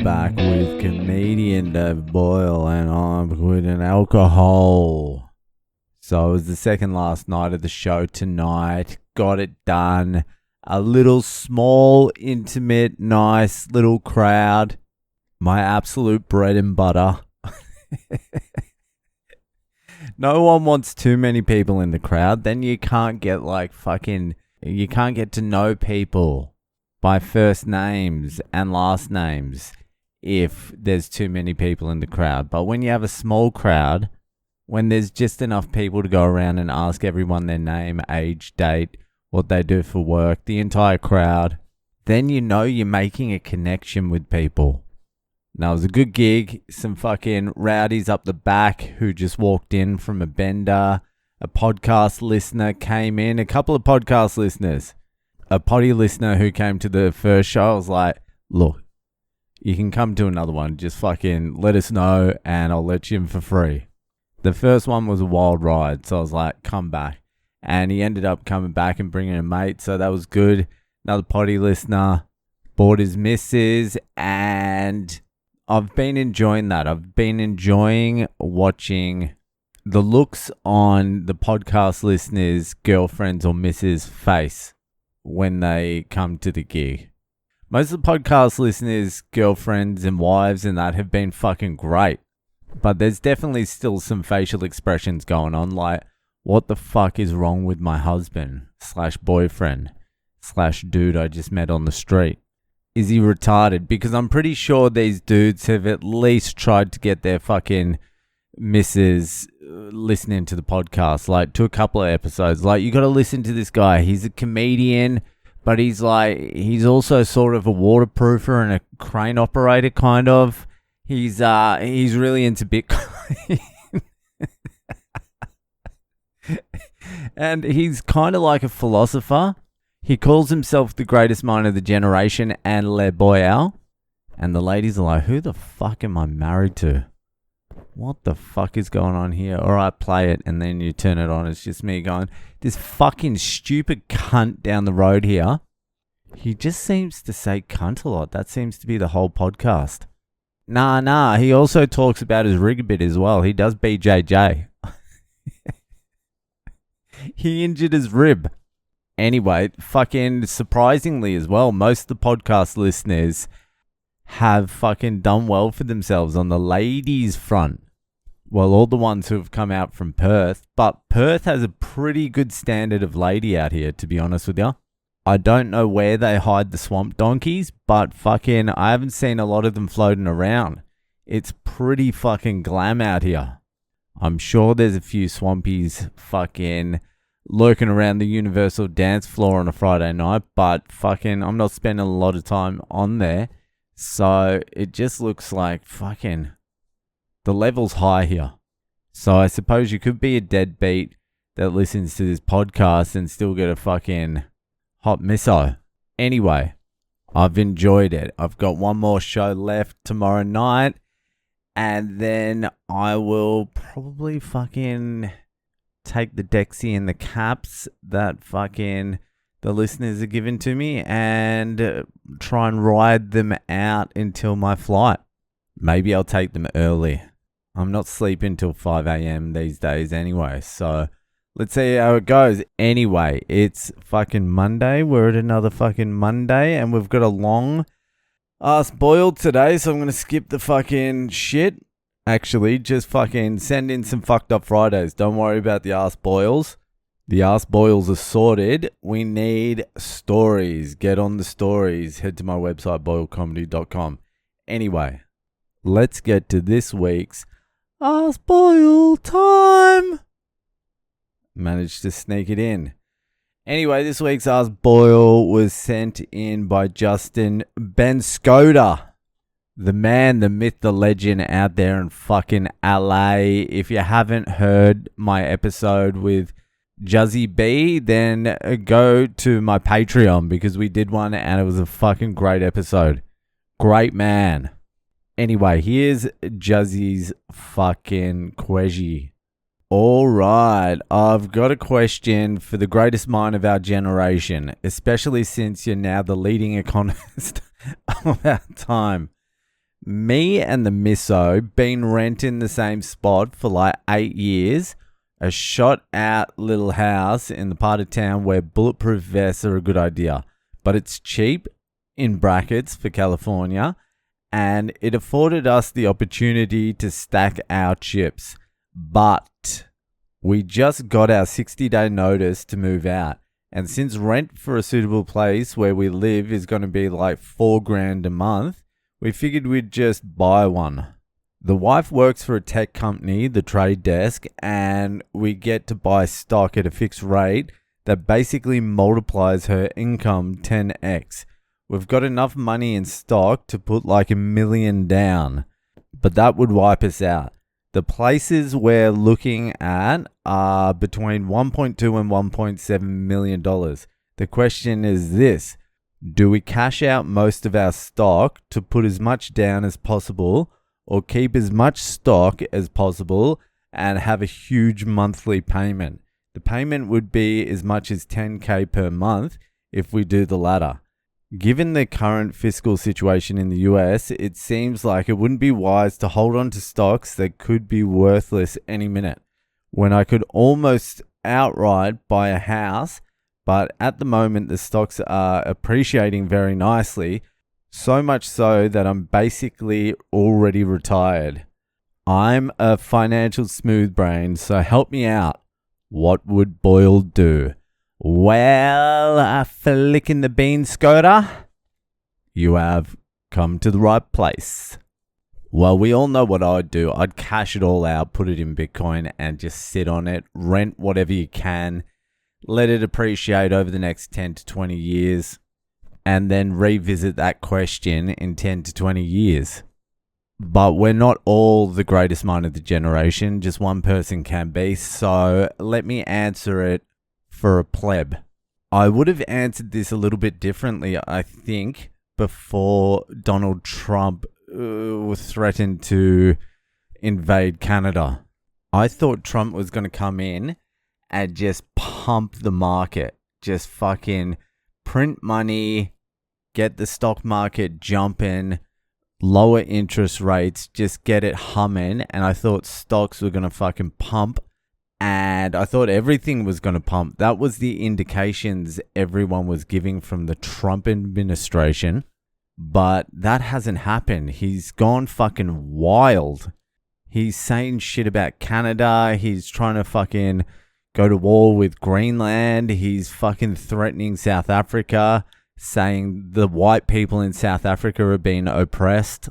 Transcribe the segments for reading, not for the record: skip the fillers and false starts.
back with comedian Dave Boyle, and I'm quitting alcohol. So it was the second last night of the show tonight. Got it done. A little small, intimate, nice little crowd. My absolute bread and butter. No one wants too many people in the crowd. Then you can't get you can't get to know people by first names and last names if there's too many people in the crowd. But when you have a small crowd, when there's just enough people to go around and ask everyone their name, age, date, what they do for work, the entire crowd, then you know you're making a connection with people. Now, it was a good gig. Some fucking rowdies up the back who just walked in from a bender. A podcast listener came in. A couple of podcast listeners. A potty listener who came to the first show. I was like, look, you can come to another one. Just fucking let us know and I'll let you in for free. The first one was a wild ride. So I was like, come back. And he ended up coming back and bringing a mate. So that was good. Another potty listener bought his missus, and I've been enjoying that. I've been enjoying watching the looks on the podcast listeners' girlfriends or missus' face when they come to the gig. Most of the podcast listeners' girlfriends and wives and that have been fucking great. But there's definitely still some facial expressions going on, like, what the fuck is wrong with my husband / boyfriend / dude I just met on the street? Is he retarded? Because I'm pretty sure these dudes have at least tried to get their fucking missus listening to the podcast, like to a couple of episodes. Like, you got to listen to this guy. He's a comedian, but he's also sort of a waterproofer and a crane operator, kind of. He's really into Bitcoin. And he's kind of like a philosopher. He calls himself the greatest mind of the generation and Le Boyal. And the ladies are like, who the fuck am I married to? What the fuck is going on here? All right, play it. And then you turn it on. It's just me going, this fucking stupid cunt down the road here. He just seems to say cunt a lot. That seems to be the whole podcast. Nah. He also talks about his rig a bit as well. He does BJJ. He injured his rib. Anyway, fucking surprisingly as well, most of the podcast listeners have fucking done well for themselves on the ladies front. Well, all the ones who have come out from Perth, but Perth has a pretty good standard of lady out here, to be honest with you. I don't know where they hide the swamp donkeys, but fucking I haven't seen a lot of them floating around. It's pretty fucking glam out here. I'm sure there's a few swampies fucking lurking around the universal dance floor on a Friday night, but fucking I'm not spending a lot of time on there. So it just looks like fucking the level's high here. So I suppose you could be a deadbeat that listens to this podcast and still get a fucking hot misso. Anyway, I've enjoyed it. I've got one more show left tomorrow night, and then I will probably fucking take the Dexy and the caps that fucking the listeners are giving to me and try and ride them out until my flight. Maybe I'll take them early. I'm not sleeping till 5 a.m. these days anyway, so let's see how it goes. Anyway, it's fucking Monday. We're at another fucking Monday, and we've got a long ass boiled today, so I'm going to skip the fucking shit. Actually, just fucking send in some fucked up Fridays. Don't worry about the ass boils. The ass boils are sorted. We need stories. Get on the stories. Head to my website, boylecomedy.com. Anyway, let's get to this week's ass boil time. Managed to sneak it in. Anyway, this week's ass boil was sent in by Justin Ben Skoda. The man, the myth, the legend out there in fucking LA. If you haven't heard my episode with Juzzy B, then go to my Patreon because we did one and it was a fucking great episode. Great man. Anyway, here's Juzzy's fucking question. All right, I've got a question for the greatest mind of our generation, especially since you're now the leading economist of our time. Me and the misso been renting the same spot for like 8 years. A shot out little house in the part of town where bulletproof vests are a good idea. But it's cheap, in brackets, for California. And it afforded us the opportunity to stack our chips. But we just got our 60-day notice to move out. And since rent for a suitable place where we live is going to be like $4,000 a month, we figured we'd just buy one. The wife works for a tech company, the trade desk, and we get to buy stock at a fixed rate that basically multiplies her income 10x. We've got enough money in stock to put like $1 million down, but that would wipe us out. The places we're looking at are between $1.2 and $1.7 million. The question is this: do we cash out most of our stock to put as much down as possible, or keep as much stock as possible and have a huge monthly payment? The payment would be as much as $10,000 per month if we do the latter. Given the current fiscal situation in the US, it seems like it wouldn't be wise to hold on to stocks that could be worthless any minute, when I could almost outright buy a house, but at the moment the stocks are appreciating very nicely, so much so that I'm basically already retired. I'm a financial smooth brain, so help me out. What would Boyle do? Well, a flick in the bean, Skoda. You have come to the right place. Well, we all know what I'd do. I'd cash it all out, put it in Bitcoin, and just sit on it. Rent whatever you can. Let it appreciate over the next 10 to 20 years. And then revisit that question in 10 to 20 years. But we're not all the greatest mind of the generation. Just one person can be. So let me answer it for a pleb. I would have answered this a little bit differently, I think, before Donald Trump was threatened to invade Canada. I thought Trump was going to come in and just pump the market. Just fucking print money, get the stock market jumping, lower interest rates, just get it humming. And I thought stocks were going to fucking pump. And I thought everything was going to pump. That was the indications everyone was giving from the Trump administration. But that hasn't happened. He's gone fucking wild. He's saying shit about Canada. He's trying to fucking go to war with Greenland. He's fucking threatening South Africa, saying the white people in South Africa are being oppressed.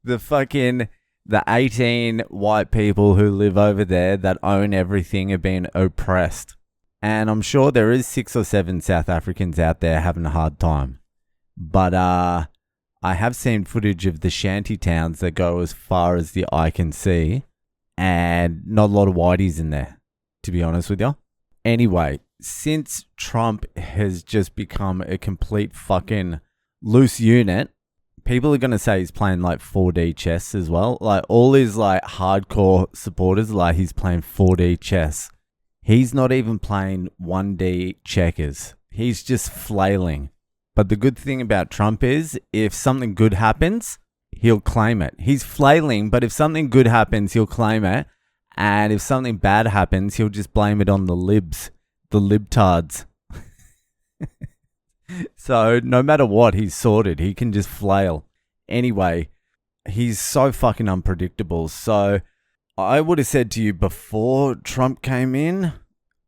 The 18 white people who live over there that own everything are being oppressed. And I'm sure there is 6 or 7 South Africans out there having a hard time. But I have seen footage of the shanty towns that go as far as the eye can see. And not a lot of whiteys in there, to be honest with you. Anyway, since Trump has just become a complete fucking loose unit, people are going to say he's playing like 4D chess as well. Like all his like hardcore supporters, like he's playing 4D chess. He's not even playing 1D checkers. He's just flailing. But the good thing about Trump is if something good happens, he'll claim it. He's flailing, but if something good happens, he'll claim it. And if something bad happens, he'll just blame it on the libs, the libtards. So no matter what, he's sorted. He can just flail. Anyway, he's so fucking unpredictable. So I would have said to you before Trump came in,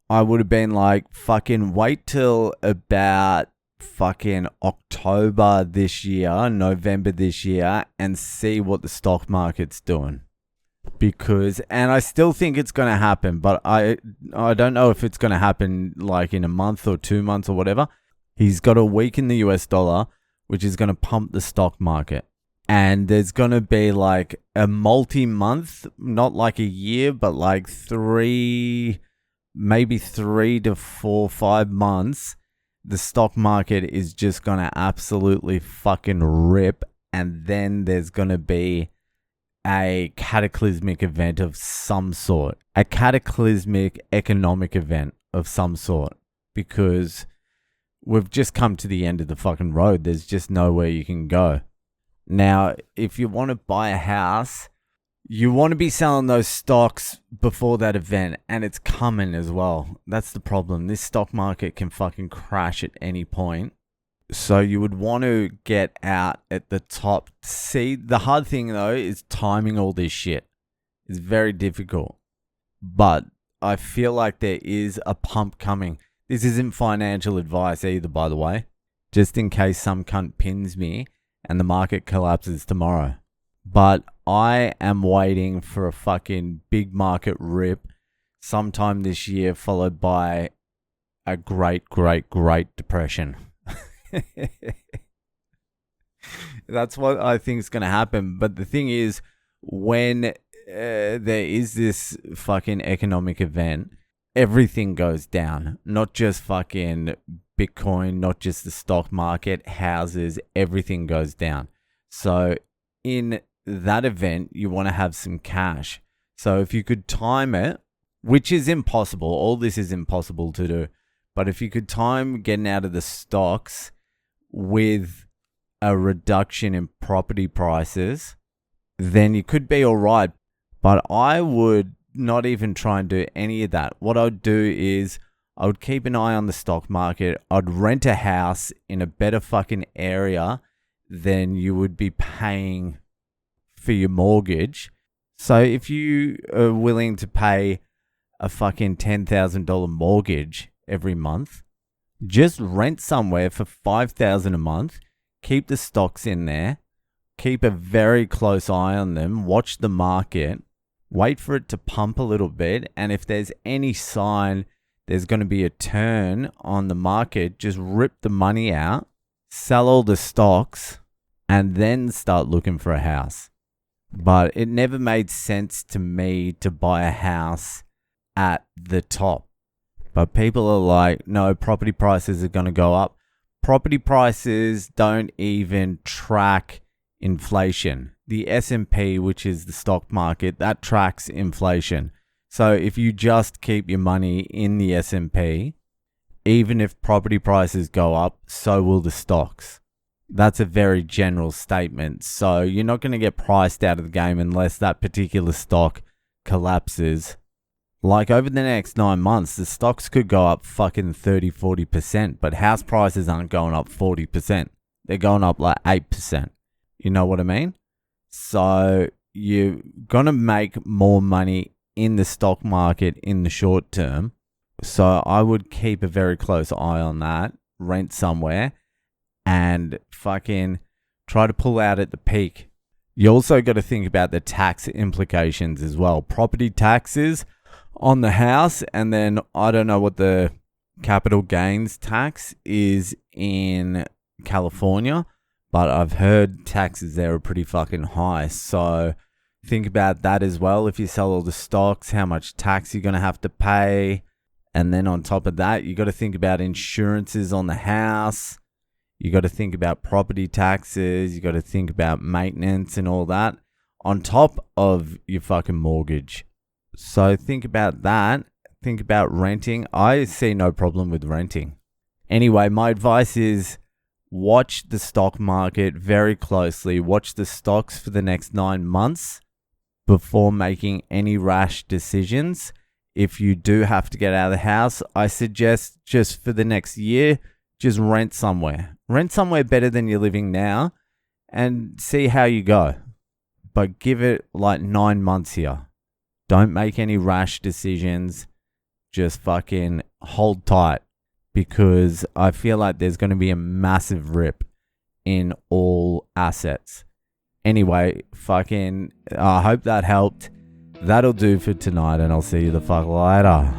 I would have been like, fucking wait till about fucking October this year, November this year, and see what the stock market's doing. Because, and I still think it's going to happen, but I don't know if it's going to happen like in a month or 2 months or whatever. He's got a weaken the US dollar, which is going to pump the stock market. And there's going to be like a multi-month, not like a year, but like maybe 3 to 4, 5 months. The stock market is just going to absolutely fucking rip. And then there's going to be a cataclysmic event of some sort. A cataclysmic economic event of some sort. Because we've just come to the end of the fucking road. There's just nowhere you can go. Now, if you want to buy a house, you want to be selling those stocks before that event, and it's coming as well. That's the problem. This stock market can fucking crash at any point. So you would want to get out at the top. See, the hard thing though is timing all this shit. It's very difficult. But I feel like there is a pump coming. This isn't financial advice either, by the way. Just in case some cunt pins me and the market collapses tomorrow. But I am waiting for a fucking big market rip sometime this year, followed by a great depression. That's what I think is going to happen. But the thing is, when there is this fucking economic event, everything goes down. Not just fucking Bitcoin, not just the stock market, houses, everything goes down. So in that event, you want to have some cash. So if you could time it, which is impossible, all this is impossible to do, but if you could time getting out of the stocks with a reduction in property prices, then you could be all right. But I would not even try and do any of that. What I'd do is I would keep an eye on the stock market. I'd rent a house in a better fucking area than you would be paying for your mortgage. So if you are willing to pay a fucking $10,000 mortgage every month, just rent somewhere for $5,000 a month. Keep the stocks in there. Keep a very close eye on them. Watch the market. Wait for it to pump a little bit. And if there's any sign there's going to be a turn on the market, just rip the money out, sell all the stocks, and then start looking for a house. But it never made sense to me to buy a house at the top. But people are like, no, property prices are going to go up. Property prices don't even track inflation. The S&P, which is the stock market, that tracks inflation. So if you just keep your money in the S&P, even if property prices go up, so will the stocks. That's a very general statement. So you're not going to get priced out of the game unless that particular stock collapses. Like over the next 9 months, the stocks could go up fucking 30-40%, but house prices aren't going up 40%. They're going up like 8%. You know what I mean? So you're going to make more money in the stock market in the short term. So I would keep a very close eye on that, rent somewhere, and fucking try to pull out at the peak. You also got to think about the tax implications as well. Property taxes on the house, and then I don't know what the capital gains tax is in California, but I've heard taxes there are pretty fucking high. So think about that as well. If you sell all the stocks, how much tax you're going to have to pay. And then on top of that, you got to think about insurances on the house. You got to think about property taxes. You got to think about maintenance and all that on top of your fucking mortgage. So think about that. Think about renting. I see no problem with renting. Anyway, my advice is watch the stock market very closely. Watch the stocks for the next 9 months before making any rash decisions. If you do have to get out of the house, I suggest just for the next year, just rent somewhere. Rent somewhere better than you're living now and see how you go. But give it like 9 months here. Don't make any rash decisions. Just fucking hold tight, because I feel like there's going to be a massive rip in all assets. Anyway, fucking, I hope that helped. That'll do for tonight, and I'll see you the fuck later.